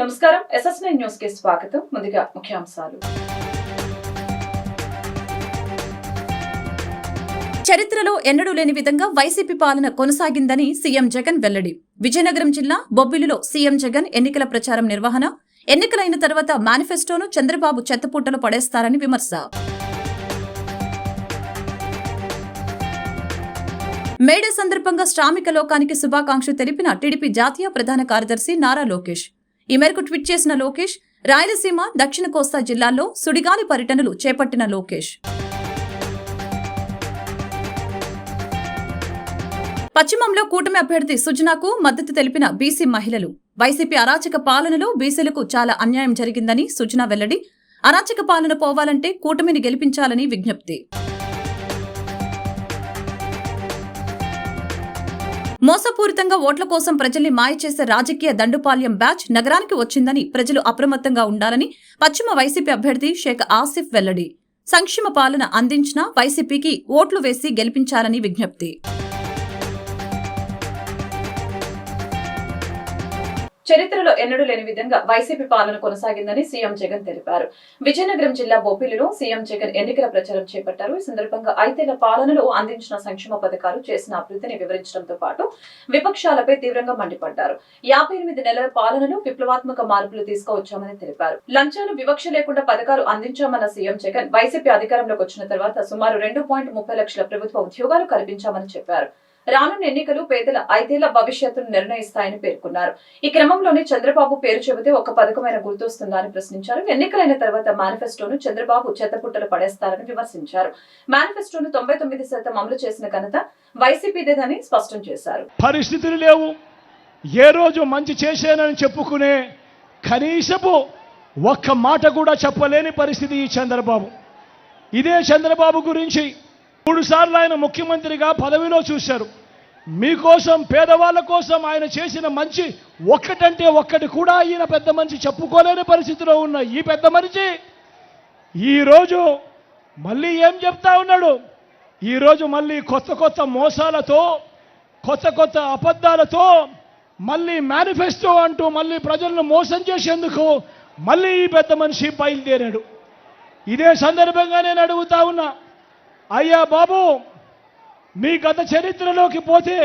నమస్కారం SS9 news కి స్వాగతం. ముందుగా ముఖ్యాంశాలు. చరిత్రలో ఎన్నడూ లేని విధంగా వైసీపీ పాలన కొనసాగిందని సీఎం జగన్ వెల్లడి. విజయనగరం జిల్లా బొబ్బిలిలో సీఎం జగన్ ఎన్నికల ప్రచారం నిర్వహణ. ఎన్నికలైన తర్వాత మేనిఫెస్టోను చంద్రబాబు చెత్తపుట్టలో పడేస్తారని విమర్శ. మేడే సందర్భంగా శ్రామిక లోకానికి శుభాకాంక్షలు తెలిపిన టీడీపీ జాతీయ ప్రధాన కార్యదర్శి నారా లోకేష్. ఈ మేరకు ట్వీట్ చేసిన లోకేష్, రాయలసీమ, దక్షిణ కోస్తా జిల్లాల్లో సుడిగాలి పర్యటనలు చేపట్టిన లోకేష్. పశ్చిమంలో కూటమి అభ్యర్థి సుజనాకు మద్దతు తెలిపిన బీసీ మహిళలు. వైసీపీ అరాచక పాలనలో బీసీలకు చాలా అన్యాయం జరిగిందని సుజనా వెల్లడి. అరాచక పాలన పోవాలంటే కూటమిని గెలిపించాలని విజ్ఞప్తి. మోసపూరితంగా ఓట్ల కోసం ప్రజల్ని మాయ చేసే రాజకీయ దండుపాల్యం బ్యాచ్ నగరానికి వచ్చిందని ప్రజలు అప్రమత్తంగా ఉండాలని పశ్చిమ వైసీపీ అభ్యర్థి షేక్ ఆసిఫ్ వెల్లడి. సంక్షేమ పాలన అందించిన వైసీపీకి ఓట్లు వేసి గెలిపించాలని విజ్ఞప్తి. చరిత్రలో ఎన్నడూ లేని విధంగా వైసీపీ పాలన కొనసాగిందని సీఎం జగన్ తెలిపారు. విజయనగరం జిల్లా బొబ్బిలిలో సీఎం జగన్ ఎన్నికల ప్రచారం చేపట్టారు. ఈ సందర్భంగా 5 పాలనలో అందించిన సంక్షేమ పథకాలు, చేసిన అభివృద్ధిని వివరించడంతో పాటు విపక్షాలపై తీవ్రంగా మండిపడ్డారు. 58 నెలల పాలనలో విప్లవాత్మక మార్పులు తీసుకువచ్చామని తెలిపారు. లంచాలు, వివక్ష లేకుండా పథకాలు అందించామన్న సీఎం జగన్ వైసీపీ అధికారంలోకి వచ్చిన తర్వాత సుమారు 2.30 లక్షల ప్రభుత్వ ఉద్యోగాలు కల్పించామని చెప్పారు. రానున్న ఎన్నికలు పేదల 5 ఏళ్ల భవిష్యత్తును నిర్ణయిస్తాయని పేర్కొన్నారు. ఈ క్రమంలోనే చంద్రబాబు పేరు చెబితే ఒక పథకమైన గుర్తొస్తుందా అని ప్రశ్నించారు. ఎన్నికలైన తర్వాత మేనిఫెస్టోను చంద్రబాబు చెత్తపుట్టలు పడేస్తారని విమర్శించారు. మేనిఫెస్టోను 99% అమలు చేసిన ఘనత వైసీపీదేదని స్పష్టం చేశారు. పరిస్థితులు లేవు, ఏ రోజు మంచి చేశానని చెప్పుకునే కనీసపు ఒక్క మాట కూడా చెప్పలేని పరిస్థితి ఈ చంద్రబాబు. ఇదే చంద్రబాబు గురించి 3 సార్లు ఆయన ముఖ్యమంత్రిగా పదవిలో చూశారు. మీకోసం, పేదవాళ్ళ కోసం ఆయన చేసిన మంచి ఒక్కటంటే ఒక్కటి కూడా ఈయన పెద్ద మనిషి చెప్పుకోలేని పరిస్థితిలో ఉన్న ఈ పెద్ద మనిషి ఈరోజు మళ్ళీ ఏం చెప్తా ఉన్నాడు? ఈరోజు మళ్ళీ కొత్త మోసాలతో, కొత్త అబద్ధాలతో మళ్ళీ మేనిఫెస్టో అంటూ మళ్ళీ ప్రజలను మోసం చేసేందుకు మళ్ళీ ఈ పెద్ద మనిషి బయలుదేరాడు. ఇదే సందర్భంగా నేను అడుగుతా ఉన్నా, అయ్యా బాబు, మీ గత చరిత్రలోకి పోతే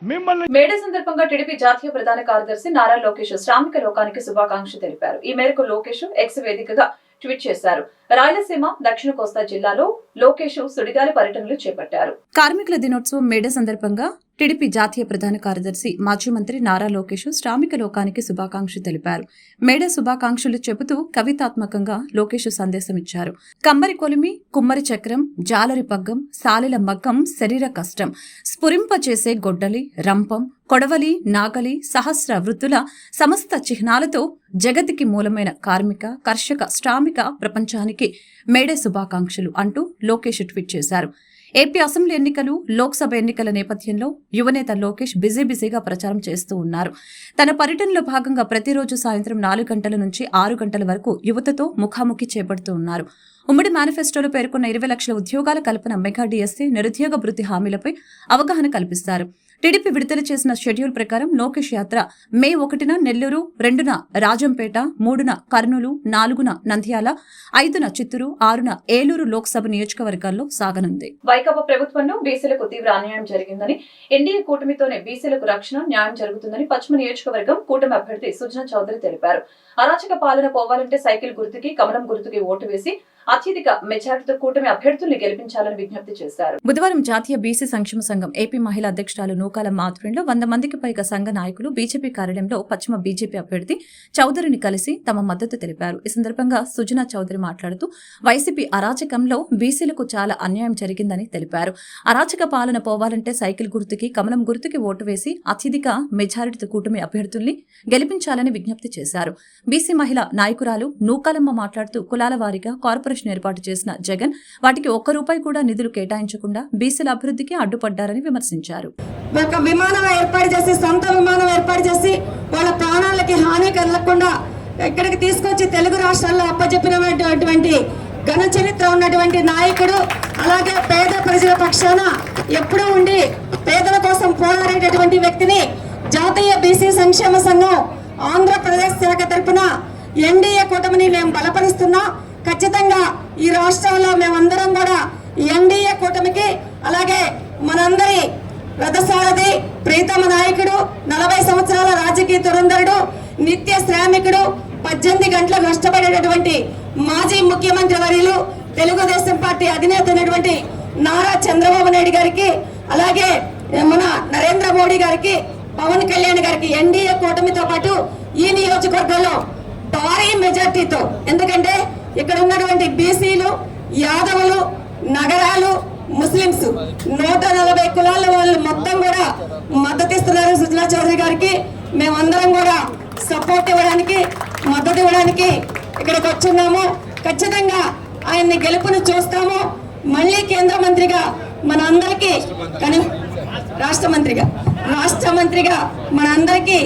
మిమ్మల్ని. మేడే సందర్భంగా టీడీపీ జాతీయ ప్రధాన కార్యదర్శి నారా లోకేష్ శ్రామిక లోకానికి శుభాకాంక్షలు తెలిపారు. ఈ మేరకు లోకేష్ ఎక్స్ వేదికగా ట్వీట్ చేశారు. రాయలసీమ, దక్షిణ కోస్తా జిల్లాలో లోకేష్ సుడిగాలి పర్యటనలు చేపట్టారు. కార్మికుల దినోత్సవం మేడే సందర్భంగా టీడీపీ జాతీయ ప్రధాన కార్యదర్శి, మాజీ మంత్రి నారా లోకేష్ శ్రామిక లోకానికి శుభాకాంక్షలు తెలిపారు. మేడే శుభాకాంక్షలు చెబుతూ కవితాత్మకంగా లోకేష్ సందేశం ఇచ్చారు. కమ్మరి కొలిమి, కుమ్మరి చక్రం, జాలరి పగ్గం, సాలెల మగ్గం, శరీర కష్టం, స్ఫురింపచేసే గొడ్డలి, రంపం, కొడవలి, నాగలి, సహస్ర వృత్తుల సమస్త చిహ్నాలతో జగతికి మూలమైన కార్మిక, కర్షక, శ్రామిక ప్రపంచానికి మేడే శుభాకాంక్షలు అంటూ లోకేష్ ట్వీట్ చేశారు. ఏపీ అసెంబ్లీ ఎన్నికలు, లోక్సభ ఎన్నికల నేపథ్యంలో యువనేత లోకేష్ బిజీగా ప్రచారం చేస్తూ ఉన్నారు. తన పర్యటనలో భాగంగా ప్రతిరోజు సాయంత్రం 4 గంటల నుంచి 6 గంటల వరకు యువతతో ముఖాముఖి చేపడుతూ ఉన్నారు. ఉమ్మడి మేనిఫెస్టోలో పేర్కొన్న 20 లక్షల ఉద్యోగాల కల్పన, మెగా డిఎస్సీ, నిరుద్యోగ భృతి హామీలపై అవగాహన కల్పిస్తారు. టీడీపీ విడుదల చేసిన షెడ్యూల్ ప్రకారం లోకేష్ యాత్ర మే 1న నెల్లూరు, 2న రాజంపేట, 3న కర్నూలు, 4న నంద్యాల, 5న చిత్తూరు, 6న ఏలూరు లోక్సభ నియోజకవర్గాల్లో సాగనుంది. వైకాపా ప్రభుత్వంలో బీసీలకు తీవ్ర అన్యాయం జరిగిందని, ఎన్డీఏ కూటమితోనే బీసీలకు రక్షణ, న్యాయం జరుగుతుందని పశ్చిమ నియోజకవర్గం కూటమి అభ్యర్థి సుజనా చౌదరి తెలిపారు. అరాచక పాలన పోవాలంటే సైకిల్ గుర్తుకి, కమలం గుర్తుకి ఓటు వేసి అత్యధిక మెజారిటీతో కూటమి అభ్యర్థుల్ని గెలిపించాలని విజ్ఞప్తి చేశారు. బుధవారం జాతీయ బీసీ సంక్షేమ సంఘం ఏపీ మహిళా అధ్యక్షురాలు నూకాలమ్మ ఆధ్వర్యంలో 100 మందికి పైగా సంఘ నాయకులు బీజేపీ కార్యాలయంలో పశ్చిమ బీజేపీ అభ్యర్థి చౌదరిని కలిసి తమ మద్దతు తెలిపారు. ఈ సందర్భంగా సుజనా చౌదరి మాట్లాడుతూ వైసీపీ అరాచకంలో బీసీలకు చాలా అన్యాయం జరిగిందని తెలిపారు. అరాచక పాలన పోవాలంటే సైకిల్ గుర్తుకి, కమలం గుర్తుకి ఓటు వేసి అత్యధిక మెజారిటీతో కూటమి అభ్యర్థుల్ని గెలిపించాలని విజ్ఞప్తి చేశారు. బీసీ మహిళా నాయకురాలు నూకాలమ్మ మాట్లాడుతూ కులాల వారీగా కార్పొరేషన్ ఏర్పాటు చేసిన జగన్ వాటికి ₹1 కూడా నిధులు కేటాయించకుండా బీసీల అభివృద్ధికి అడ్డుపడ్డారని విమర్శించారు. ఒక విమానం ఏర్పాటు చేసి, సొంత విమానం ఏర్పాటు చేసి వాళ్ళ ప్రాణాలకి హాని కలగకుండా ఇక్కడికి తీసుకొచ్చి తెలుగు రాష్ట్రాల్లో అప్పచెప్పినటువంటి ఘన చరిత్ర ఉన్నటువంటి నాయకుడు. అలాగే పేద ప్రజల పక్షాన ఎప్పుడూ ఉండి పేదల కోసం పోరాడేటటువంటి వ్యక్తిని జాతీయ బీసీ సంక్షేమ సంఘం ఆంధ్రప్రదేశ్ శాఖ తరఫున ఎన్డీఏ కూటమిని మేము బలపరుస్తున్నాం. ఖచ్చితంగా ఈ రాష్ట్రంలో మేమందరం కూడా ఎన్డీఏ కూటమికి, అలాగే మనందరి రథసారథి ప్రీతమ నాయకుడు, 40 సంవత్సరాల రాజకీయ తురంధరుడు, నిత్య శ్రామికుడు, 18 గంటలు కష్టపడేటటువంటి మాజీ ముఖ్యమంత్రి వర్యులు, తెలుగుదేశం పార్టీ అధినేత అయినటువంటి నారా చంద్రబాబు నాయుడు గారికి, అలాగే మన నరేంద్ర మోడీ గారికి, పవన్ కళ్యాణ్ గారికి ఎన్డీఏ కూటమితో పాటు ఈ నియోజకవర్గంలో భారీ మెజార్టీతో, ఎందుకంటే ఇక్కడ ఉన్నటువంటి బీసీలు, యాదవులు, నగరాలు, ముస్లింస్ 140 కులాల వాళ్ళు మొత్తం కూడా మద్దతు ఇస్తున్నారు సుజనా చౌదరి గారికి. మేమందరం కూడా సపోర్ట్ ఇవ్వడానికి, మద్దతు ఇవ్వడానికి ఇక్కడికి వచ్చున్నాము. ఖచ్చితంగా ఆయన్ని గెలుపును చూస్తాము. మళ్ళీ కేంద్ర మంత్రిగా మనందరికీ రాష్ట్ర మంత్రిగా మనందరికీ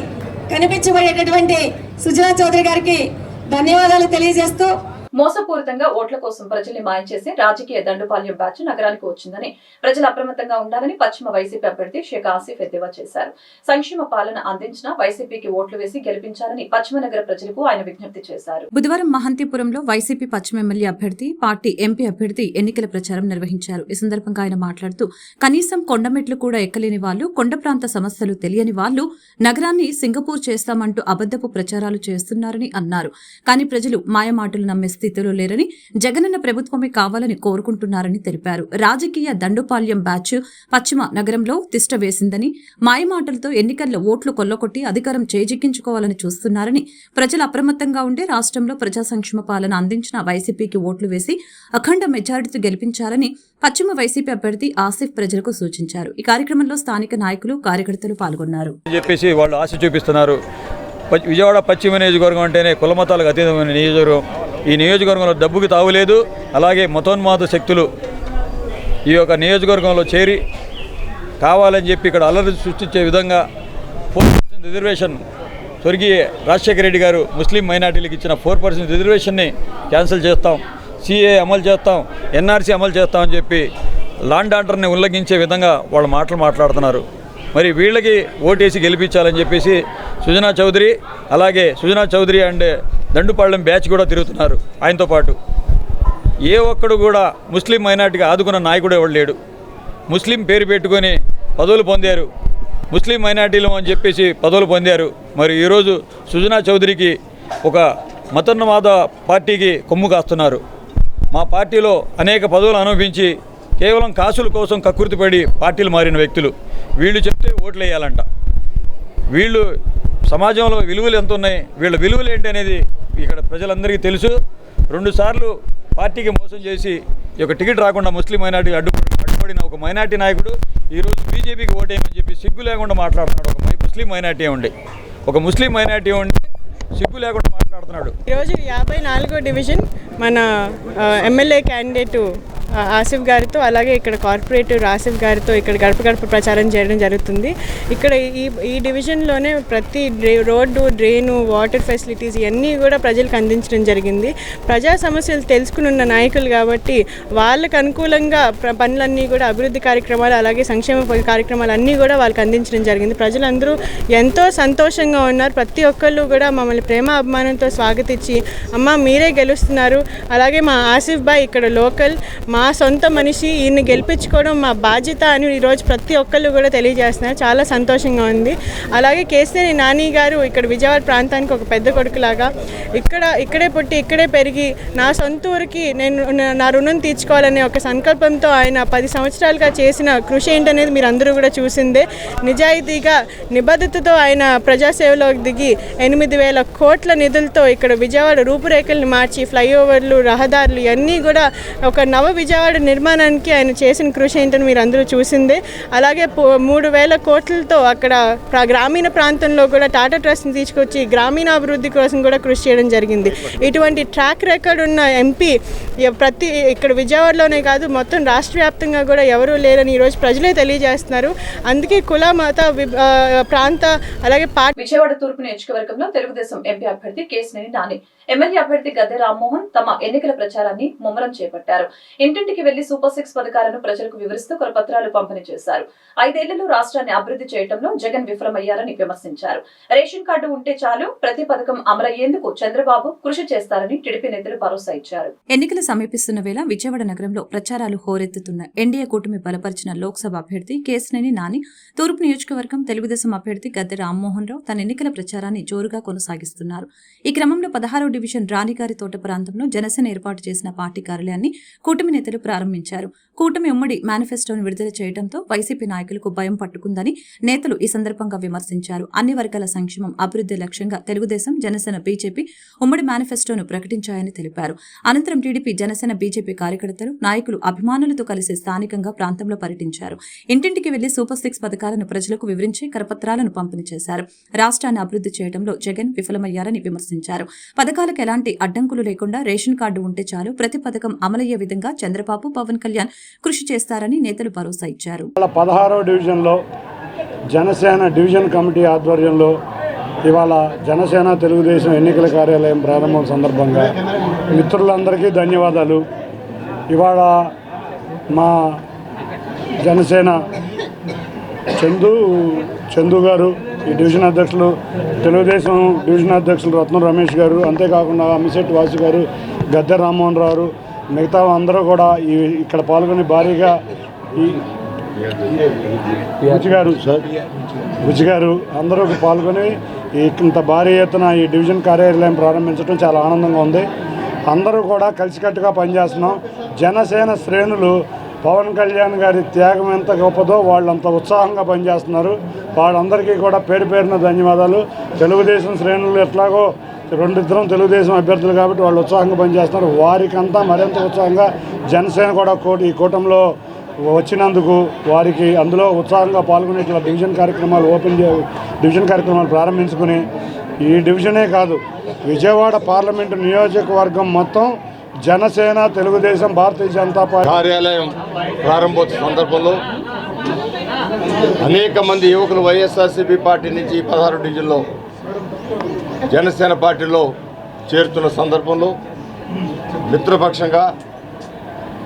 కనిపించబడేటటువంటి సుజనా చౌదరి గారికి ధన్యవాదాలు తెలియజేస్తూ, మోసపూరితంగా ఓట్ల కోసం ప్రజల్ని మాయం చేసి రాజకీయ దండుపాల్యం బ్యాచ్ నగరానికి వచ్చిందని, ప్రజలు అప్రమత్తంగా ఉండాలని పశ్చిమ వైసీపీ అభ్యర్థి షేక్ ఆసిఫ్ ఎద్దేవా చేశారు. సంక్షేమ పాలన అందించిన వైసీపీకి ఓట్లు వేసి గెలిపించాలని పశ్చిమ నగర ప్రజలకు ఆయన విజ్ఞప్తి చేశారు. బుధవారం మహంతిపురంలో వైసీపీ పశ్చిమ ఎమ్మెల్యే అభ్యర్థి, పార్టీ ఎంపీ అభ్యర్థి ఎన్నికల ప్రచారం నిర్వహించారు. ఈ సందర్భంగా ఆయన మాట్లాడుతూ, కనీసం కొండమెట్లు కూడా ఎక్కలేని వాళ్లు, కొండ ప్రాంత సమస్యలు తెలియని వాళ్లు నగరాన్ని సింగపూర్ చేస్తామంటూ అబద్దపు ప్రచారాలు చేస్తున్నారని అన్నారు. కానీ ప్రజలు మాయమాటలు నమ్మే స్థితిలో లేరని, జగనన్న ప్రభుత్వమే కావాలని కోరుకుంటున్నారని తెలిపారు. రాజకీయ దండుపాల్యం బ్యాచ్ పశ్చిమ నగరంలో తిష్ట వేసిందని, మాయమాటలతో ఎన్నికల్లో ఓట్లు కొల్లకొట్టి అధికారం చేజిక్కించుకోవాలని చూస్తున్నారని, ప్రజలు అప్రమత్తంగా ఉండే రాష్ట్రంలో ప్రజా సంక్షేమ పాలన అందించిన వైసీపీకి ఓట్లు వేసి అఖండ మెజారిటీతో గెలిపించాలని పశ్చిమ వైసీపీ అభ్యర్థి ఆసిఫ్ ప్రజలకు సూచించారు. ఈ కార్యక్రమంలో స్థానిక నాయకులు, కార్యకర్తలు పాల్గొన్నారు. వాళ్ళు ఆశ చూపిస్తున్నారు. విజయవాడ పశ్చిమ నియోజకవర్గం అంటేనే కులమతాలకు అతీతమైన నియోజకవర్గం. ఈ నియోజకవర్గంలో డబ్బుకి తావులేదు. అలాగే మతోన్మాద శక్తులు ఈ యొక్క నియోజకవర్గంలో చేరి కావాలని చెప్పి ఇక్కడ అల్లరి సృష్టించే విధంగా 4% రిజర్వేషన్ స్వర్గీయ రాజశేఖర రెడ్డి గారు ముస్లిం మైనార్టీలకు ఇచ్చిన 4% రిజర్వేషన్ని క్యాన్సిల్ చేస్తాం, సిఏ అమలు చేస్తాం, ఎన్ఆర్సీ అమలు చేస్తామని చెప్పి లాండ్ ఆర్డర్ని ఉల్లంఘించే విధంగా వాళ్ళు మాట్లాడుతున్నారు. మరి వీళ్ళకి ఓటేసి గెలిపించాలని చెప్పేసి సుజనా చౌదరి అండ్ దండుపాళ్యం బ్యాచ్ కూడా తిరుగుతున్నారు. ఆయనతో పాటు ఏ ఒక్కడు కూడా ముస్లిం మైనార్టీగా ఆదుకున్న నాయకుడు ఎవడు లేడు. ముస్లిం పేరు పెట్టుకొని పదవులు పొందారు, ముస్లిం మైనార్టీలు అని చెప్పేసి పదవులు పొందారు. మరి ఈరోజు సుజనా చౌదరికి ఒక మతోన్మాద పార్టీకి కొమ్ము కాస్తున్నారు. మా పార్టీలో అనేక పదవులు అనుభవించి కేవలం కాసుల కోసం కక్కుర్తిపడి పార్టీలు మారిన వ్యక్తులు వీళ్ళు చెప్తే ఓట్లు వేయాలంట. వీళ్ళు సమాజంలో విలువలు ఎంత ఉన్నాయి, వీళ్ళ విలువలు ఏంటి అనేది ఇక్కడ ప్రజలందరికీ తెలుసు. 2 సార్లు పార్టీకి మోసం చేసి ఈ యొక్క టికెట్ రాకుండా ముస్లిం మైనార్టీకి అడ్డుపడిన ఒక మైనార్టీ నాయకుడు ఈరోజు బీజేపీకి ఓటేయమని చెప్పి సిగ్గు లేకుండా మాట్లాడుతున్నాడు. ఒక ముస్లిం మైనార్టీ ఉండి సిగ్గు లేకుండా మాట్లాడుతున్నాడు. ఈరోజు 54వ డివిజన్ మన ఎమ్మెల్యే క్యాండిడేటు ఆసిఫ్ గారితో, అలాగే ఇక్కడ కార్పొరేటర్ ఆసిఫ్ గారితో ఇక్కడ గడప ప్రచారం చేయడం జరుగుతుంది. ఇక్కడ ఈ డివిజన్లోనే ప్రతి రోడ్డు, డ్రైను, వాటర్ ఫెసిలిటీస్ ఇవన్నీ కూడా ప్రజలకు అందించడం జరిగింది. ప్రజా సమస్యలు తెలుసుకుని ఉన్న నాయకులు కాబట్టి వాళ్ళకు అనుకూలంగా పనులన్నీ కూడా, అభివృద్ధి కార్యక్రమాలు అలాగే సంక్షేమ కార్యక్రమాలు అన్నీ కూడా వాళ్ళకి అందించడం జరిగింది. ప్రజలందరూ ఎంతో సంతోషంగా ఉన్నారు. ప్రతి ఒక్కళ్ళు కూడా మమ్మల్ని ప్రేమ అభిమానంతో స్వాగతించి, అమ్మ మీరే గెలుస్తున్నారు, అలాగే మా ఆసిఫ్ బాయ్ ఇక్కడ లోకల్, మా సొంత మనిషి, ఈయన్ని గెలిపించుకోవడం మా బాధ్యత అని ఈరోజు ప్రతి ఒక్కళ్ళు కూడా తెలియజేస్తున్నారు. చాలా సంతోషంగా ఉంది. అలాగే కేసీఆర్ నాని గారు ఇక్కడ విజయవాడ ప్రాంతానికి ఒక పెద్ద కొడుకులాగా ఇక్కడే పుట్టి ఇక్కడే పెరిగి నా సొంత ఊరికి నేను నా రుణం తీర్చుకోవాలనే ఒక సంకల్పంతో ఆయన 10 సంవత్సరాలుగా చేసిన కృషి ఏంటనేది మీరు అందరూ కూడా చూసిందే. నిజాయితీగా, నిబద్ధతతో ఆయన ప్రజాసేవలోకి దిగి 8,000 కోట్ల నిధులతో ఇక్కడ విజయవాడ రూపురేఖల్ని మార్చి ఫ్లైఓవర్లు, రహదారులు ఇవన్నీ కూడా ఒక నవ విజయవాడ నిర్మాణానికి ఆయన చేసిన కృషి ఏంటని మీరు అందరూ చూసిందే. అలాగే 3,000 కోట్లతో అక్కడ గ్రామీణ ప్రాంతంలో కూడా టాటా ట్రస్ట్ని తీసుకొచ్చి గ్రామీణాభివృద్ధి కోసం కూడా కృషి చేయడం జరిగింది. ఇటువంటి ట్రాక్ రికార్డ్ ఉన్న ఎంపీ ఇక్కడ విజయవాడలోనే కాదు మొత్తం రాష్ట్ర వ్యాప్తంగా కూడా ఎవరూ లేరని ఈరోజు ప్రజలే తెలియజేస్తున్నారు. అందుకే కుల, మత, ప్రాంత అలాగే విజయవాడ తూర్పు నియోజకవర్గంలో తెలుగుదేశం ఎంపీ అభ్యర్థి కేశినేని నాని, ఎమ్మెల్యే అభ్యర్థి గద్దె రామ్మోహన్ తమ ఎన్నికల ప్రచారాన్ని ముమ్మరం చేపట్టారు. ఇంటింటికి వెళ్లి సూపర్ 6 పథకాలను ప్రజలకు వివరిస్తూ కరపత్రాలు పంపిణీ చేశారు. 5 ఏళ్లలో రాష్ట్రాన్ని అభివృద్ధి చేయడంలో జగన్ విఫలమయ్యారని విమర్శించారు. రేషన్ కార్డు ఉంటే చాలు ప్రతి పథకం అమలయ్యేందుకు చంద్రబాబు కృషి చేస్తారని టీడీపీ నేతలు భరోసా ఇచ్చారు. ఎన్నికలు సమీపిస్తున్న వేళ విజయవాడ నగరంలో ప్రచారాలు హోరెత్తుతున్న ఎన్డీఏ కూటమి బలపరిచిన లోక్సభ అభ్యర్థి కేశినేని నాని, తూర్పు నియోజకవర్గం తెలుగుదేశం అభ్యర్థి గద్దె రామ్మోహన్ రావు తన ఎన్నికల ప్రచారాన్ని జోరుగా కొనసాగిస్తున్నారు. ఈ క్రమంలో 16వ డివిజన్ రాణిగారి తోట ప్రాంతంలో జనసేన ఏర్పాటు చేసిన పార్టీ కార్యాలయాన్ని కూటమి నేతలు ప్రారంభించారు. కూటమి ఉమ్మడి మేనిఫెస్టోను విడుదల చేయడంతో వైసీపీ నాయకులకు భయం పట్టుకుందని నేతలు ఈ సందర్భంగా విమర్శించారు. అన్ని వర్గాల సంక్షేమం, అభివృద్ధి లక్ష్యంగా తెలుగుదేశం, జనసేన, బీజేపీ ఉమ్మడి మేనిఫెస్టోను ప్రకటించాయని తెలిపారు. అనంతరం టీడీపీ, జనసేన, బీజేపీ కార్యకర్తలు, నాయకులు, అభిమానులతో కలిసి స్థానికంగా ప్రాంతంలో పర్యటించారు. ఇంటింటికి వెళ్లి సూపర్ 6 పథకాలను ప్రజలకు వివరించి కరపత్రాలను పంపిణీ చేశారు. రాష్ట్రాన్ని అభివృద్ధి చేయడంలో జగన్ విఫలమయ్యారని విమర్శించారు. పథకాలకు ఎలాంటి అడ్డంకులు లేకుండా రేషన్ కార్డు ఉంటే చాలు ప్రతి పథకం అమలయ్యే విధంగా చంద్రబాబు, పవన్ కళ్యాణ్ కృషి చేస్తారని నేతలు భరోసా ఇచ్చారు. 16వ డివిజన్లో జనసేన డివిజన్ కమిటీ ఆధ్వర్యంలో ఇవాళ జనసేన తెలుగుదేశం ఎన్నికల కార్యాలయం ప్రారంభం సందర్భంగా మిత్రులందరికీ ధన్యవాదాలు. ఇవాళ మా జనసేన చందు గారు, ఈ డివిజన్ అధ్యక్షులు, తెలుగుదేశం డివిజన్ అధ్యక్షులు రత్నం రమేష్ గారు, అంతేకాకుండా అమ్మిశెట్టి వాసు గారు, గద్దె రామ్మోహన్ రావు, మిగతా అందరూ కూడా ఇక్కడ పాల్గొని భారీగా ఈ బుజ్జి గారు అందరూ పాల్గొని ఇంత భారీ ఎత్తున ఈ డివిజన్ కార్యాలయం ప్రారంభించడం చాలా ఆనందంగా ఉంది. అందరూ కూడా కలిసికట్టుగా పనిచేస్తున్నాం. జనసేన శ్రేణులు పవన్ కళ్యాణ్ గారి త్యాగం ఎంత గొప్పదో వాళ్ళంత ఉత్సాహంగా పనిచేస్తున్నారు. వాళ్ళందరికీ కూడా పేరు పేరున ధన్యవాదాలు. తెలుగుదేశం శ్రేణులు ఎట్లాగో రెండిద్దరం తెలుగుదేశం అభ్యర్థులు కాబట్టి వాళ్ళు ఉత్సాహంగా పనిచేస్తున్నారు. వారికంతా మరింత ఉత్సాహంగా జనసేన కూడా ఈ కూటమిలో వచ్చినందుకు వారికి అందులో ఉత్సాహంగా పాల్గొనే ఇట్లా డివిజన్ కార్యక్రమాలు ప్రారంభించుకుని ఈ డివిజనే కాదు విజయవాడ పార్లమెంటు నియోజకవర్గం మొత్తం జనసేన, తెలుగుదేశం, భారతీయ జనతా పార్టీ కార్యాలయం ప్రారంభోత్సవ సందర్భంలో అనేక మంది యువకులు వైఎస్ఆర్సీపీ పార్టీ నుంచి 16 డివిజన్లో జనసేన పార్టీలో చేరుతున్న సందర్భంలో మిత్రపక్షంగా,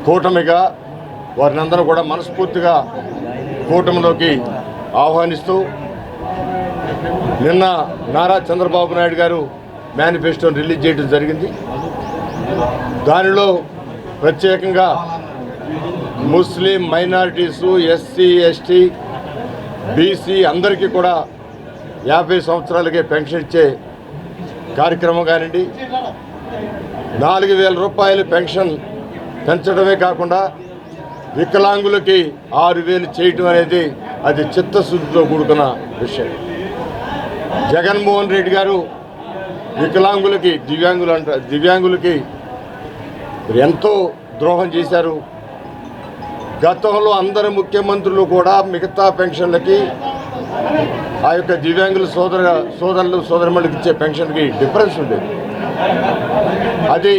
కూటమిగా వారిని అందరూ కూడా మనస్ఫూర్తిగా కూటమిలోకి ఆహ్వానిస్తూ నిన్న నారా చంద్రబాబు నాయుడు గారు మేనిఫెస్టోని రిలీజ్ చేయడం జరిగింది. దానిలో ప్రత్యేకంగా ముస్లిం మైనారిటీసు, ఎస్సీ, ఎస్టీ, బీసీ అందరికీ కూడా 50 సంవత్సరాలకే పెన్షన్ ఇచ్చే కార్యక్రమం కానివ్వండి, 4,000 రూపాయలు పెన్షన్ పెంచడమే కాకుండా వికలాంగులకి 6,000 చేయటం అనేది అది చిత్తశుద్ధితో కూడుకున్న విషయం. జగన్మోహన్ రెడ్డి గారు వికలాంగులకి, దివ్యాంగులకి ఎంతో ద్రోహం చేశారు. గతంలో అందరు ముఖ్యమంత్రులు కూడా మిగతా పెన్షన్లకి ఆ యొక్క దివ్యాంగుల సోదరులకు ఇచ్చే పెన్షన్కి డిఫరెన్స్ ఉండేది. అది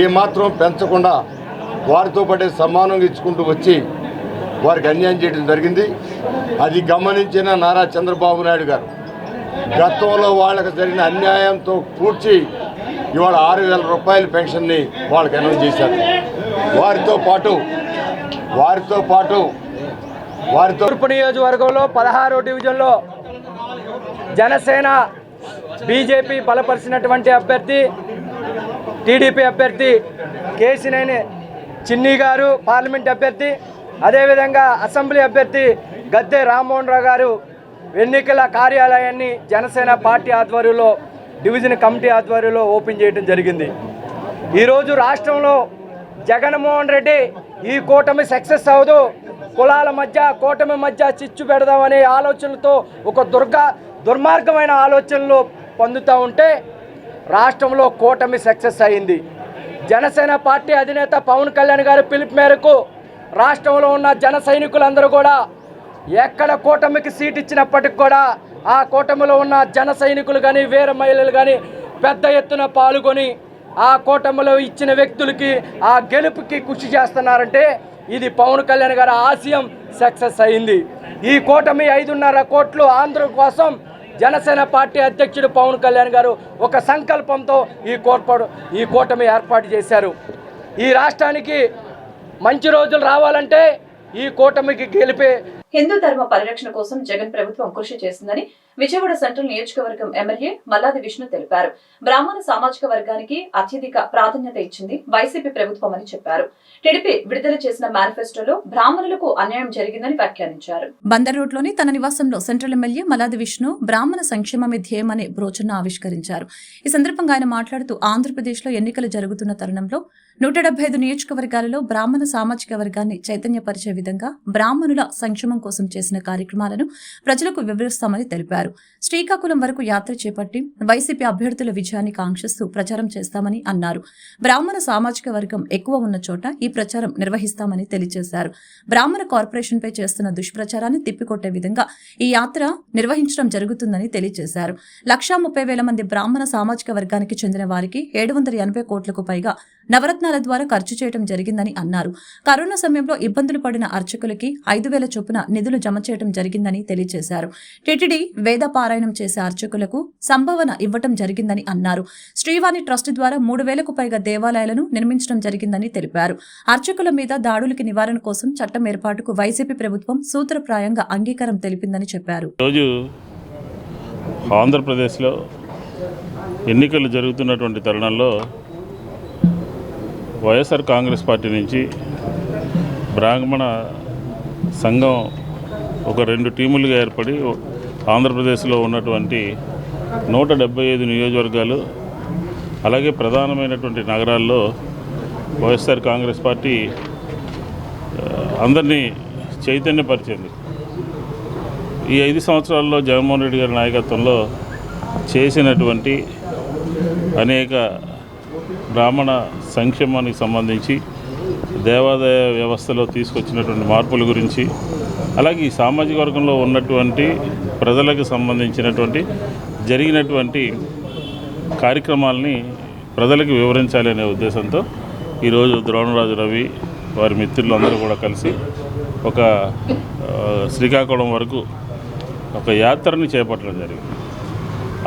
ఏమాత్రం పెంచకుండా వారితో పాటే సమానంగా ఇచ్చుకుంటూ వచ్చి వారికి అన్యాయం చేయడం జరిగింది. అది గమనించిన నారా చంద్రబాబు నాయుడు గారు గతంలో వాళ్ళకి జరిగిన అన్యాయంతో కూర్చి ఇవాళ 6,000 రూపాయల పెన్షన్ని వాళ్ళకి అనౌన్స్ చేశారు. వారితో తూర్పు నియోజకవర్గంలో 16వ డివిజన్లో జనసేన బీజేపీ బలపరిచినటువంటి అభ్యర్థి టీడీపీ అభ్యర్థి కేశినేని చిన్ని గారు పార్లమెంట్ అభ్యర్థి, అదేవిధంగా అసెంబ్లీ అభ్యర్థి గద్దె రామ్మోహన్ రావు గారు ఎన్నికల కార్యాలయాన్ని జనసేన పార్టీ ఆధ్వర్యంలో డివిజన్ కమిటీ ఆధ్వర్యంలో ఓపెన్ చేయడం జరిగింది. ఈరోజు రాష్ట్రంలో జగన్మోహన్ రెడ్డి ఈ కూటమి సక్సెస్ అవ్వదు, కులాల మధ్య కూటమి మధ్య చిచ్చు పెడదామనే ఆలోచనలతో ఒక దుర్మార్గమైన ఆలోచనలు పొందుతూ ఉంటే రాష్ట్రంలో కూటమి సక్సెస్ అయింది. జనసేన పార్టీ అధినేత పవన్ కళ్యాణ్ గారి పిలుపు మేరకు రాష్ట్రంలో ఉన్న జన సైనికులందరూ కూడా ఎక్కడ కూటమికి సీట్ ఇచ్చినప్పటికి కూడా ఆ కూటమిలో ఉన్న జన సైనికులు కానీ వీర మహిళలు కానీ పెద్ద ఎత్తున పాల్గొని ఆ కూటమిలో ఇచ్చిన వ్యక్తులకి ఆ గెలుపుకి కృషి చేస్తున్నారంటే ఇది పవన్ కళ్యాణ్ గారి ఆశయం సక్సెస్ అయింది. ఈ కూటమి 5.5 కోట్లు ఆంధ్ర కోసం జనసేన పార్టీ అధ్యక్షుడు పవన్ కళ్యాణ్ గారు ఒక సంకల్పంతో ఈ కూటమి ఏర్పాటు చేశారు. ఈ రాష్ట్రానికి మంచి రోజులు రావాలంటే ఈ కూటమికి గెలిపే. హిందూ ధర్మ పరిరక్షణ కోసం జగన్ ప్రభుత్వం కృషి చేసిందని విజయవాడ సెంట్రల్ నియోజకవర్గం ఎమ్మెల్యే మల్లాది విష్ణు తెలిపారు. బ్రాహ్మణ సామాజిక వర్గానికి అత్యధిక ప్రాధాన్యత ఇచ్చింది వైసీపీ ప్రభుత్వం అని చెప్పారు. టీడీపీ విడుదల చేసిన మేనిఫెస్టోలో బ్రాహ్మణులకు అన్యాయం జరిగిందని వ్యాఖ్యానించారు. బందర్ రోడ్లోని తన నివాసంలో సెంట్రల్ ఎమ్మెల్యే మల్లాది విష్ణు బ్రాహ్మణ సంక్షేమమే ధ్యేయమనే బ్రోచర్ను ఆవిష్కరించారు. ఈ సందర్భంగా ఆయన మాట్లాడుతూ ఆంధ్రప్రదేశ్లో ఎన్నికలు జరుగుతున్న తరుణంలో 175 నియోజకవర్గాలలో బ్రాహ్మణ సామాజిక వర్గాన్ని చైతన్యపరిచే విధంగా బ్రాహ్మణుల సంక్షేమం కోసం చేసిన కార్యక్రమాలను ప్రజలకు వివరిస్తామని తెలిపారు. శ్రీకాకుళం వరకు యాత్ర చేపట్టి వైసీపీ అభ్యర్థుల విజయాన్ని కాంక్షిస్తూ ప్రచారం చేస్తామని అన్నారు. బ్రాహ్మణ సామాజిక వర్గం ఎక్కువ ఉన్న చోట ఈ ప్రచారం నిర్వహిస్తామని తెలియజేశారు. బ్రాహ్మణ కార్పొరేషన్పై చేస్తున్న దుష్ప్రచారాన్ని తిప్పికొట్టే విధంగా ఈ యాత్ర నిర్వహించడం జరుగుతుందని తెలియజేశారు. 130,000 మంది బ్రాహ్మణ సామాజిక వర్గానికి చెందిన వారికి 780 కోట్లకు పైగా నవరత్నాల ద్వారా ఖర్చు చేయడం జరిగిందని అన్నారు. కరోనా సమయంలో ఇబ్బందులు పడిన అర్చకులకి 5,000 చొప్పున నిధులు జమ చేయడం జరిగిందని తెలియజేశారు. టీటీడీ వేద పారాయణం చేసే అర్చకులకు సంభావన ఇవ్వటం జరిగిందని అన్నారు. శ్రీవాణి ట్రస్ట్ ద్వారా 3,000కు పైగా దేవాలయాలను నిర్మించడం జరిగిందని తెలిపారు. అర్చకుల మీద దాడులకి నివారణ కోసం చట్టం ఏర్పాటుకు వైసీపీ ప్రభుత్వం సూత్రప్రాయంగా అంగీకారం తెలిపిందని చెప్పారు. రోజు ఆంధ్రప్రదేశ్లో ఎన్నికలు జరుగుతున్నటువంటి తరుణంలో వైఎస్ఆర్ కాంగ్రెస్ పార్టీ నుంచి బ్రాహ్మణ సంఘం ఒక 2 టీములుగా ఏర్పడి ఆంధ్రప్రదేశ్లో ఉన్నటువంటి 175 నియోజకవర్గాలు అలాగే ప్రధానమైనటువంటి నగరాల్లో వైఎస్ఆర్ కాంగ్రెస్ పార్టీ అందరినీ చైతన్యపరిచింది. ఈ 5 సంవత్సరాల్లో జగన్మోహన్ రెడ్డి గారి నాయకత్వంలో చేసినటువంటి అనేక బ్రాహ్మణ సంక్షేమానికి సంబంధించి దేవాదాయ వ్యవస్థలో తీసుకొచ్చినటువంటి మార్పుల గురించి అలాగే ఈ సామాజిక వర్గంలో ఉన్నటువంటి ప్రజలకు సంబంధించినటువంటి జరిగినటువంటి కార్యక్రమాలని ప్రజలకు వివరించాలి అనే ఉద్దేశంతో ఈరోజు ద్రోణరాజు రవి వారి మిత్రులు అందరూ కూడా కలిసి ఒక శ్రీకాకుళం వరకు ఒక యాత్రని చేపట్టడం జరిగింది.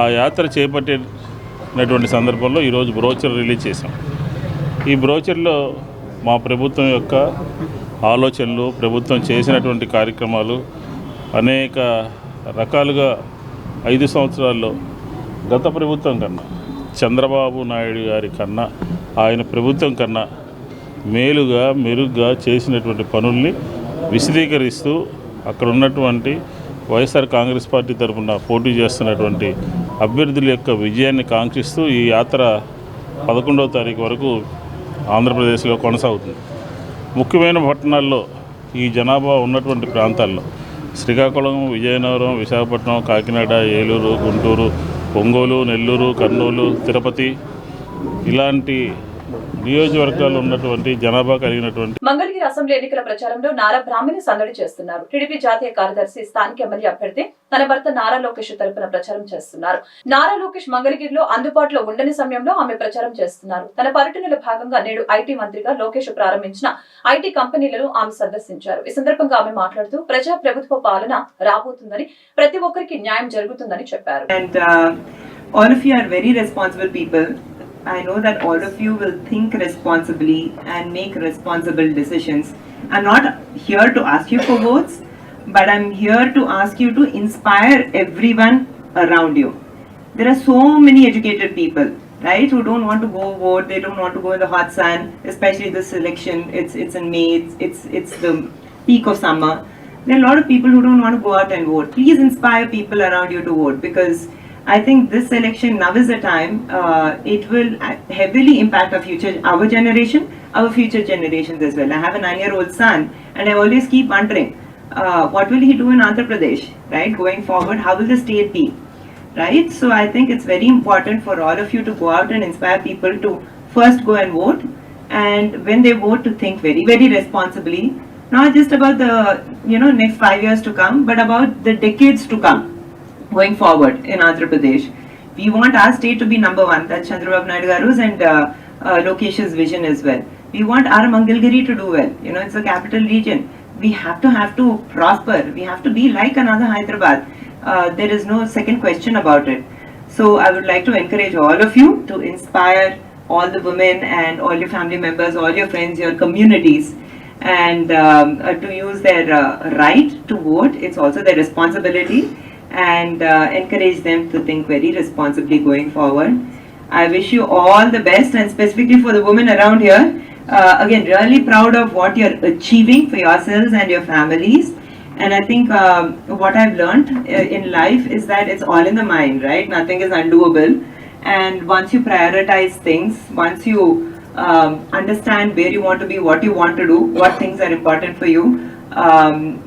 ఆ యాత్ర చేపట్టినటువంటి సందర్భంలో ఈరోజు బ్రోచర్ రిలీజ్ చేశాం. ఈ బ్రోచర్లో మా ప్రభుత్వం యొక్క ఆలోచనలు, ప్రభుత్వం చేసినటువంటి కార్యక్రమాలు అనేక రకాలుగా 5 సంవత్సరాల్లో గత ప్రభుత్వం కన్నా, చంద్రబాబు నాయుడు గారి కన్నా, ఆయన ప్రభుత్వం కన్నా మేలుగా మెరుగ్గా చేసినటువంటి పనుల్ని విశదీకరిస్తూ అక్కడ ఉన్నటువంటి వైఎస్ఆర్ కాంగ్రెస్ పార్టీ తరఫున పోటీ చేస్తున్నటువంటి అభ్యర్థుల యొక్క విజయాన్ని కాంక్షిస్తూ ఈ యాత్ర 11వ తారీఖు వరకు ఆంధ్రప్రదేశ్లో కొనసాగుతుంది. ముఖ్యమైన పట్టణాల్లో ఈ జనాభా ఉన్నటువంటి ప్రాంతాల్లో శ్రీకాకుళం, విజయనగరం, విశాఖపట్నం, కాకినాడ, ఏలూరు, గుంటూరు, ఒంగోలు, నెల్లూరు, కర్నూలు, తిరుపతి ఇలాంటి నియోజకవర్గాల్లో ఉన్నటువంటి జనాభా కలిగినటువంటి మంగళగిరి అసెంబ్లీ ఎన్నికల ప్రచారంలో నారా బ్రాహ్మణి సందడి చేస్తున్నారు. టీడీపీ జాతీయ కార్యదర్శి స్థానిక ఎమ్మెల్యే అభ్యర్థి తన భర్త నారా లోకేష్ తరపున ప్రచారం చేస్తున్నారు. నారా లోకేష్ మంగళగిరిలో అందుబాటులో ఉండని సమయంలో ఆమె ప్రచారం చేస్తున్నారు. తన పర్యటనలో భాగంగా నేడు ఐటీ మంత్రిగా లోకేష్ ప్రారంభించిన ఐటీ కంపెనీలను ఆమె సందర్శించారు. ఈ సందర్భంగా ఆమె మాట్లాడుతూ ప్రజా ప్రభుత్వ పాలన రాబోతుందని, ప్రతి ఒక్కరికి న్యాయం జరుగుతుందని చెప్పారు. All of you are very responsible people. I know that all of you will think responsibly and make responsible decisions. I'm not here to ask you for votes, but I'm here to ask you to inspire everyone around you. There are so many educated people, right, who don't want to go vote. They don't want to go in the hot sun, especially this election. It's in May. It's the peak of summer. There are a lot of people who don't want to go out and vote. Please inspire people around you to vote, because I think this election now is the time. It will heavily impact our generation, our future generations as well. I have a 9-year-old son, and I always keep wondering, what will he do in Andhra Pradesh, right? Going forward, how will the state be, right? So I think it's very important for all of you to go out and inspire people to first go and vote, and when they vote, to think very, very responsibly, not just about the next 5 years to come, but about the decades to come. Going forward in Andhra Pradesh, we want our state to be number 1. That's Chandrababu Naidu Garu's and Lokesh's vision as well. We want our Mangalgiri to do well. It's a capital region. We have to prosper. We have to be like another Hyderabad. There is no second question about it. So I would like to encourage all of you to inspire all the women and all your family members, all your friends, your communities, and to use their right to vote. It's also their responsibility, and encourage them to think very responsibly going forward. I wish you all the best, and specifically for the women around here, again, really proud of what you're achieving for yourselves and your families. And I think what I've learned in life is that it's all in the mind, right? Nothing is undoable. And once you prioritize things, once you understand where you want to be, what you want to do, what things are important for you,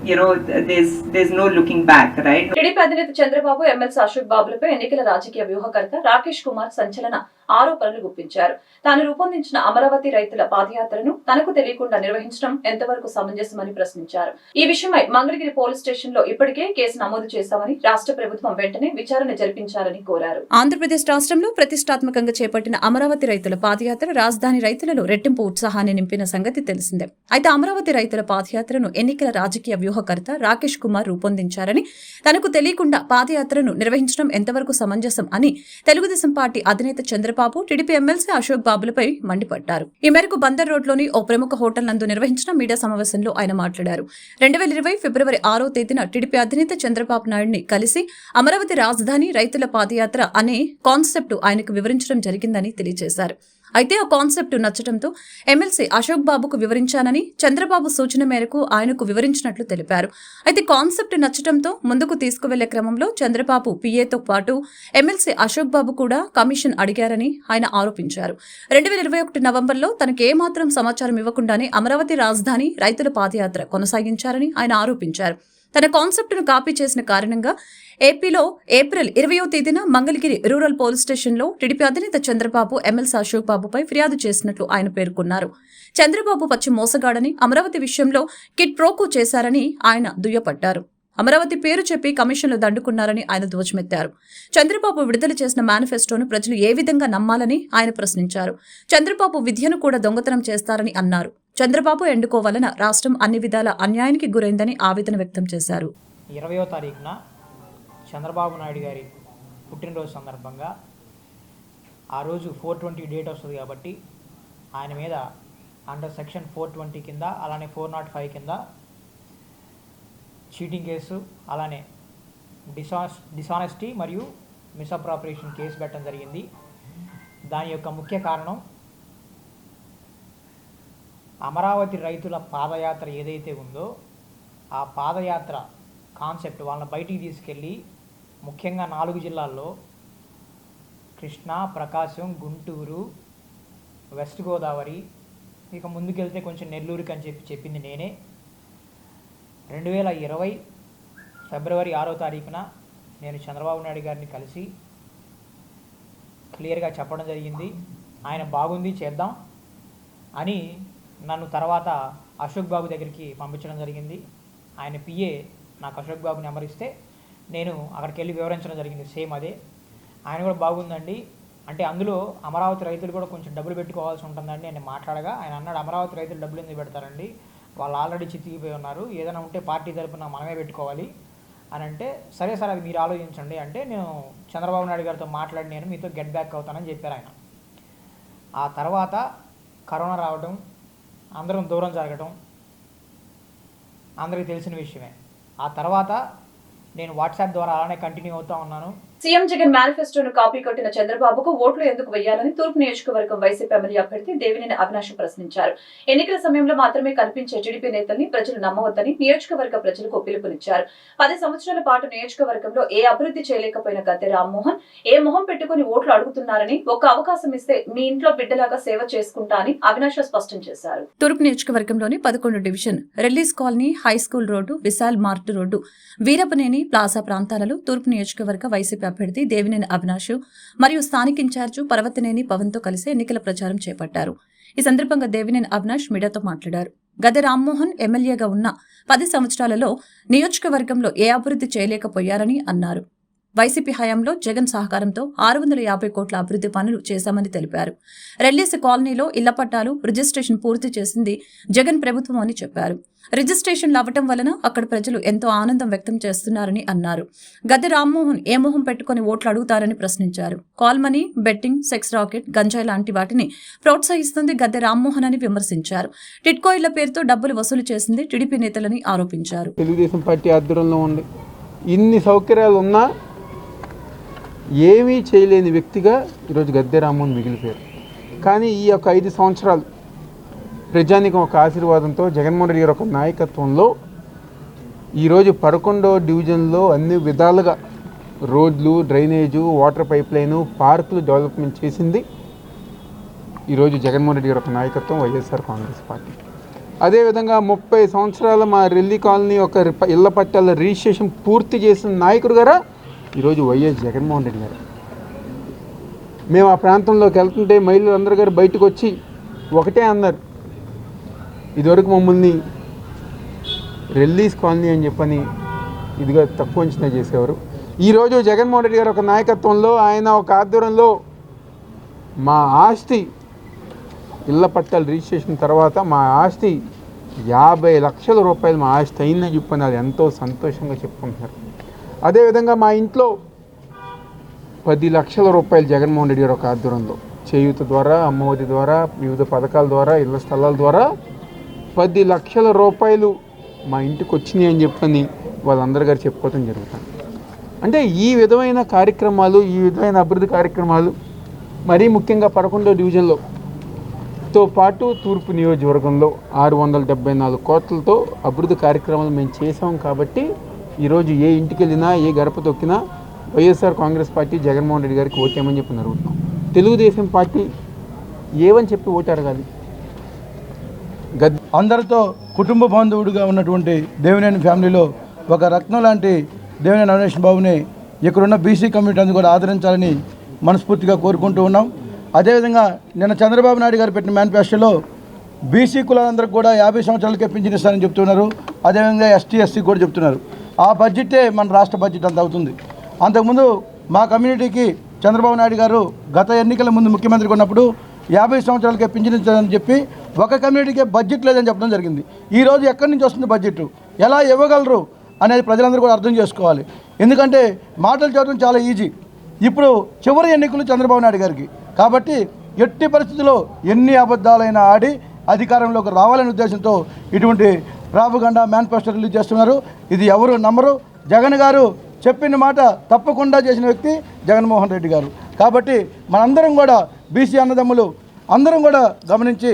you know, there's no looking back, right? TDP అధినేత Chandrababu MLC Ashok బాబులపై ఎన్నికల రాజకీయ వ్యూహకర్త రాకేష్ కుమార్ సంచలన ఆరోపణలు గుప్పించారు. తాను రూపొందించిన అమరావతి రైతుల పాదయాత్రను తనకు తెలియకుండా నిర్వహించడం ఎంతవరకు సమంజసమని ప్రశ్నించారు. ఈ విషయమై మంగళగిరి పోలీస్ స్టేషన్ లో ఇప్పటికే కేసు నమోదు చేశామని, రాష్ట్ర ప్రభుత్వం వెంటనే విచారణ జరిపించాలని కోరారు. ఆంధ్రప్రదేశ్ రాష్ట్రంలో ప్రతిష్టాత్మకంగా చేపట్టిన అమరావతి రైతుల పాదయాత్ర రాజధాని రైతులలో రెట్టింపు ఉత్సాహాన్ని నింపిన సంగతి తెలిసిందే. అయితే అమరావతి రైతుల పాదయాత్రను ఎన్నికల రాజకీయ వ్యూహకర్త రాకేష్ కుమార్ రూపొందించారని, తనకు తెలియకుండా పాదయాత్రను నిర్వహించడం ఎంతవరకు సమంజసం అని తెలుగుదేశం పార్టీ అధినేత చంద్రబాబు టీడీపీ ఎమ్మెల్సీ అశోక్ బాబులపై మండిపడ్డారు. ఈ మేరకు బందర్ రోడ్లోని ఓ ప్రముఖ హోటల్ నందు నిర్వహించిన మీడియా సమావేశంలో ఆయన మాట్లాడారు. 2020 ఫిబ్రవరి 6వ తేదీన టీడీపీ అధినేత చంద్రబాబు నాయుడిని కలిసి అమరావతి రాజధాని రైతుల పాదయాత్ర అనే కాన్సెప్ట్ ఆయనకు వివరించడం జరిగిందని తెలియజేశారు. అయితే ఆ కాన్సెప్ట్ నచ్చడంతో ఎమ్మెల్సీ అశోక్ బాబుకు వివరించానని, చంద్రబాబు సూచన మేరకు ఆయనకు వివరించినట్లు తెలిపారు. అయితే కాన్సెప్ట్ నచ్చడంతో ముందుకు తీసుకువెళ్లే క్రమంలో చంద్రబాబు పిఏతో పాటు ఎమ్మెల్సీ అశోక్ బాబు కూడా కమిషన్ అడిగారని ఆయన ఆరోపించారు. 2021 నవంబర్లో తనకు ఏమాత్రం సమాచారం ఇవ్వకుండానే అమరావతి రాజధాని రైతుల పాదయాత్ర కొనసాగించారని ఆయన ఆరోపించారు. తన కాన్సెప్ట్ను కాపీ చేసిన కారణంగా ఏపీలో ఏప్రిల్ 20వ తేదీన మంగళగిరి రూరల్ పోలీస్ స్టేషన్లో టీడీపీ అధినేత చంద్రబాబు ఎమ్మెల్సీ అశోక్ బాబుపై ఫిర్యాదు చేసినట్లు ఆయన పేర్కొన్నారు. చంద్రబాబు పచ్చి మోసగాడని, అమరావతి విషయంలో కిట్ ప్రోకో చేశారని ఆయన దుయ్యపట్టారు. అమరావతి పేరు చెప్పి కమిషన్లు దండుకున్నారని ఆయన ధ్వజమెత్తారు. చంద్రబాబు విడుదల చేసిన మేనిఫెస్టోను ప్రజలు ఏ విధంగా నమ్మాలని ఆయన ప్రశ్నించారు. చంద్రబాబు విద్యను కూడా దొంగతనం చేస్తారని అన్నారు. చంద్రబాబు ఎండుకోవలన రాష్ట్రం అన్ని విధాల అన్యాయానికి గురైందని ఆవేదన వ్యక్తం చేశారు. 20వ తారీఖున చంద్రబాబు నాయుడు గారి పుట్టినరోజు సందర్భంగా ఆ రోజు 420 డేట్ వస్తుంది కాబట్టి ఆయన మీద అండర్ సెక్షన్ 420 కింద, అలానే 405 కింద చీటింగ్ కేసు, అలానే డిసానెస్టీ మరియు మిస్అప్రాపరేషన్ కేసు పెట్టడం జరిగింది. దాని యొక్క ముఖ్య కారణం అమరావతి రైతుల పాదయాత్ర ఏదైతే ఉందో ఆ పాదయాత్ర కాన్సెప్ట్ వాళ్ళని బయటికి తీసుకెళ్ళి ముఖ్యంగా 4 జిల్లాల్లో కృష్ణా, ప్రకాశం, గుంటూరు, వెస్ట్ గోదావరి, ఇక ముందుకెళ్తే కొంచెం నెల్లూరుకి అని చెప్పింది నేనే. 2020 ఫిబ్రవరి 6వ తారీఖున నేను చంద్రబాబు నాయుడు గారిని కలిసి క్లియర్గా చెప్పడం జరిగింది. ఆయన బాగుంది చేద్దాం అని నన్ను తర్వాత అశోక్ బాబు దగ్గరికి పంపించడం జరిగింది. ఆయన పిఏ నాకు అశోక్ బాబు నెంబర్ ఇస్తే నేను అక్కడికి వెళ్ళి వివరించడం జరిగింది. సేమ్ అదే. ఆయన కూడా బాగుందండి అంటే అందులో అమరావతి రైతులు కూడా కొంచెం డబ్బులు పెట్టుకోవాల్సి ఉంటుందండి అని మాట్లాడగా ఆయన అన్నాడు, అమరావతి రైతులు డబ్బులు ఎందుకు పెడతారండి, వాళ్ళు ఆల్రెడీ చితికిపోయి ఉన్నారు, ఏదైనా ఉంటే పార్టీ తరపున మనమే పెట్టుకోవాలి అని అంటే, సరే సార్ అది మీరు ఆలోచించండి అంటే నేను చంద్రబాబు నాయుడు గారితో మాట్లాడి నేను మీతో గెట్ బ్యాక్ అవుతానని చెప్పారు ఆయన. ఆ తర్వాత కరోనా రావడం, అందరం దూరం జరగడం అందరికీ తెలిసిన విషయమే. ఆ తర్వాత నేను వాట్సాప్ ద్వారా అలానే కంటిన్యూ అవుతా ఉన్నాను. సీఎం జగన్ మేనిఫెస్టోను కాపీ కొట్టిన చంద్రబాబుకు ఓట్లు ఎందుకు వేయాలని తూర్పు నియోజకవర్గం వైసీపీ ఎమ్మెల్యే అభ్యర్థి దేవినేని అవినాష్ ప్రశ్నించారు. ఎన్నికల సమయంలో మాత్రమే కనిపించే టీడీపీ నేతల్ని ప్రజలు నమ్మవద్దని నియోజకవర్గ ప్రజలకు పిలుపునిచ్చారు. 10 సంవత్సరాల పాటు నియోజకవర్గంలో ఏ అభివృద్ధి చేయలేకపోయిన గద్దె రామ్మోహన్ ఏ మొహం పెట్టుకుని ఓట్లు అడుగుతున్నారని, ఒక్క అవకాశం ఇస్తే మీ ఇంట్లో బిడ్డలాగా సేవ చేసుకుంటా అని అవినాష్ స్పష్టం చేశారు. తూర్పు నియోజకవర్గంలోని 11 division, Rellis colony, high school road, Vishal mart road, Veerapaneni plaza ప్రాంతాలలో తూర్పు నియోజకవర్గ వైసీపీ అభ్యర్థి దేవినేని అవినాష్ మరియు స్థానిక ఇన్ఛార్జు పర్వతనేని పవన్ తో కలిసి ఎన్నికల ప్రచారం చేపట్టారు. ఈ సందర్భంగా దేవినేని అవినాష్ మీడియాతో మాట్లాడారు. గద్దె రామ్మోహన్ ఎమ్మెల్యేగా ఉన్న 10 సంవత్సరాలలో నియోజకవర్గంలో ఏ అభివృద్ధి చేయలేకపోయారని అన్నారు. వైసీపీ హయాంలో జగన్ సహకారంతో 650 కోట్ల అభివృద్ధి పనులు చేశామని తెలిపారు. రెల్లీస్ కాలనీలో ఇళ్ల పట్టాలు రిజిస్ట్రేషన్ పూర్తి చేసింది జగన్ ప్రభుత్వం అని చెప్పారు. రిజిస్ట్రేషన్లు అవ్వటం వలన అక్కడ ప్రజలు ఎంతో ఆనందం వ్యక్తం చేస్తున్నారని అన్నారు. గద్దె రామ్మోహన్ ఏ మొహం పెట్టుకుని ఓట్లు అడుగుతారని ప్రశ్నించారు. Call money, betting, sex racket, గంజాయి లాంటి వాటిని ప్రోత్సహిస్తుంది గద్దె రామ్మోహన్ అని విమర్శించారు. టిట్కో ఇళ్ల పేరుతో డబ్బులు వసూలు చేసింది టీడీపీ నేతలని ఆరోపించారు. తెలుగుదేశం పార్టీ ఆధ్వర్యంలో ఉంది ఇన్ని సౌకర్యాలు ఉన్నా ఏమీ చేయలేని వ్యక్తిగా ఈరోజు గద్దె రామ్మోహన్ మిగిలిపోయారు. కానీ ఈ యొక్క 5 సంవత్సరాలు ప్రజానికం ఒక ఆశీర్వాదంతో జగన్మోహన్ రెడ్డి గారి ఒక నాయకత్వంలో ఈరోజు 11వ డివిజన్లో అన్ని విధాలుగా రోడ్లు, డ్రైనేజు, వాటర్ పైప్ లైను, పార్కులు డెవలప్మెంట్ చేసింది ఈరోజు జగన్మోహన్ రెడ్డి గారి ఒక నాయకత్వం వైఎస్ఆర్ కాంగ్రెస్ పార్టీ. అదేవిధంగా 30 సంవత్సరాల మా రెల్లి కాలనీ ఒక ఇళ్ల పట్టాల రిజిస్ట్రేషన్ పూర్తి చేసిన నాయకుడు గారా ఈరోజు వైఎస్ జగన్మోహన్ రెడ్డి గారు. మేము ఆ ప్రాంతంలోకి వెళ్తుంటే మహిళలు అందరూ గారు బయటకు వచ్చి ఒకటే అన్నారు, ఇదివరకు మమ్మల్ని రెల్లీస్ కాలనీ అని చెప్పని ఇదిగా తక్కువ అంచనా చేసేవారు. ఈరోజు జగన్మోహన్ రెడ్డి గారు ఒక నాయకత్వంలో ఆయన ఒక ఆధ్వర్యంలో మా ఆస్తి ఇళ్ల పట్టాల రిజిస్ట్రేషన్ తర్వాత మా ఆస్తి 50 లక్షల రూపాయలు మా ఆస్తి అయిందని చెప్పని అది ఎంతో సంతోషంగా చెప్పుకుంటున్నారు. అదేవిధంగా మా ఇంట్లో 10 లక్షల రూపాయలు జగన్మోహన్ రెడ్డి గారు ఒక ఆధ్వర్యంలో చేయూత ద్వారా, అమ్మఒడి ద్వారా, వివిధ పథకాల ద్వారా, ఇళ్ల స్థలాల ద్వారా 10 లక్షల రూపాయలు మా ఇంటికి వచ్చినాయి అని చెప్పని వాళ్ళందరి గారు చెప్పుకోవడం జరుగుతుంది. అంటే ఈ విధమైన కార్యక్రమాలు, ఈ విధమైన అభివృద్ధి కార్యక్రమాలు మరీ ముఖ్యంగా 11వ డివిజన్లో తో పాటు తూర్పు నియోజకవర్గంలో 674 కోట్లతో అభివృద్ధి కార్యక్రమాలు మేము చేసాం. కాబట్టి ఈరోజు ఏ ఇంటికి వెళ్ళినా, ఏ గడప తొక్కినా వైఎస్ఆర్ కాంగ్రెస్ పార్టీ జగన్మోహన్ రెడ్డి గారికి ఓటేయమని చెప్పి అడుగుతున్నాం. తెలుగుదేశం పార్టీ ఏమని చెప్పి ఓటు అడగాలి? అందరితో కుటుంబ బాంధవుడిగా ఉన్నటువంటి దేవినేని ఫ్యామిలీలో ఒక రత్నం లాంటి దేవినేని అవినేష్ బాబుని ఇక్కడున్న బీసీ కమ్యూనిటీ అందు కూడా ఆదరించాలని మనస్ఫూర్తిగా కోరుకుంటూ ఉన్నాం. అదేవిధంగా నిన్న చంద్రబాబు నాయుడు గారు పెట్టిన మేనిఫెస్టోలో బీసీ కులాలందరికీ కూడా 50 సంవత్సరాలకే పింఛన్ ఇస్తారని చెప్తున్నారు. అదేవిధంగా ఎస్టీ కూడా చెప్తున్నారు. ఆ బడ్జెటే మన రాష్ట్ర బడ్జెట్ అంత అవుతుంది. అంతకుముందు మా కమ్యూనిటీకి చంద్రబాబు నాయుడు గారు గత ఎన్నికల ముందు ముఖ్యమంత్రిగా ఉన్నప్పుడు 50 సంవత్సరాలకే పింఛన్ ఇస్తారని చెప్పి ఒక కమ్యూనిటీకే బడ్జెట్ లేదని చెప్పడం జరిగింది. ఈరోజు ఎక్కడి నుంచి వస్తుంది బడ్జెట్, ఎలా ఇవ్వగలరు అనేది ప్రజలందరూ కూడా అర్థం చేసుకోవాలి. ఎందుకంటే మాటలు చెప్పడం చాలా ఈజీ. ఇప్పుడు చివరి ఎన్నికలు చంద్రబాబు నాయుడు గారికి. కాబట్టి ఎట్టి పరిస్థితుల్లో ఎన్ని అబద్ధాలైనా ఆడి అధికారంలోకి రావాలనే ఉద్దేశంతో ఇటువంటి ప్రాపగండా మేనిఫెస్టో రిలీజ్ చేస్తున్నారు. ఇది ఎవరు నమ్మరు. జగన్ గారు చెప్పిన మాట తప్పకుండా చేసిన వ్యక్తి జగన్మోహన్ రెడ్డి గారు. కాబట్టి మనందరం కూడా బీసీ అన్నదమ్ములు అందరం కూడా గమనించి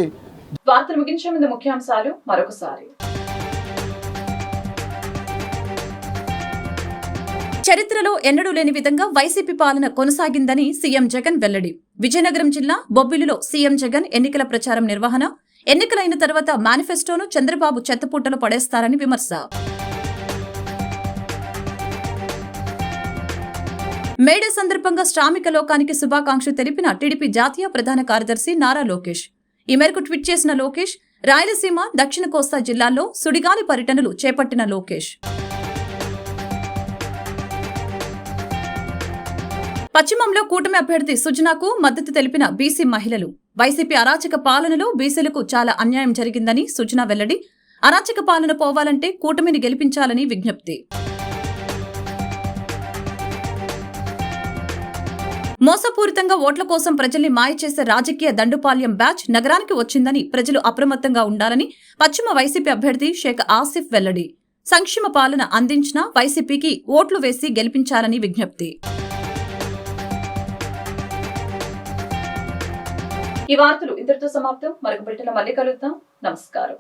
వార్తలు ముగించే ముందు ముఖ్యాంశాలు మరొకసారి. చరిత్రలో ఎన్నడూ లేని విధంగా వైసీపీ పాలన కొనసాగిందని సీఎం జగన్ వెల్లడి. విజయనగరం జిల్లా బొబ్బిలిలో సీఎం జగన్ ఎన్నికల ప్రచారం నిర్వహణ. ఎన్నికలైన తర్వాత మేనిఫెస్టోను చంద్రబాబు చెత్తపుట్టలో పడేస్తారని విమర్శ. మేడే సందర్భంగా శ్రామిక లోకానికి శుభాకాంక్షలు తెలిపిన టీడీపీ జాతీయ ప్రధాన కార్యదర్శి నారా లోకేష్. ఈ మేరకు ట్వీట్ చేసిన లోకేష్, రాయలసీమ, దక్షిణ కోస్తా జిల్లాల్లో సుడిగాలి పర్యటనలు చేపట్టిన లోకేష్. పశ్చిమంలో కూటమి అభ్యర్థి సుజనాకు మద్దతు తెలిపిన బీసీ మహిళలు. వైసీపీ అరాచక పాలనలో బీసీలకు చాలా అన్యాయం జరిగిందని సుజనా వెల్లడి. అరాచక పాలన పోవాలంటే కూటమిని గెలిపించాలని విజ్ఞప్తి. మోసపూరితంగా ఓట్ల కోసం ప్రజల్ని మాయ చేసే రాజకీయ దండుపాల్యం బ్యాచ్ నగరానికి వచ్చిందని ప్రజలు అప్రమత్తంగా ఉండాలని పశ్చిమ వైసీపీ అభ్యర్థి షేక్ ఆసిఫ్ వెల్లడి. సంక్షేమ పాలన అందించిన వైసీపీకి ఓట్లు వేసి గెలిపించాలని విజ్ఞప్తి. ఈ వార్తలు ఇంతటితో సమాప్తం. మరొక బిడ్డలో మళ్ళీ కలుద్దాం. నమస్కారం.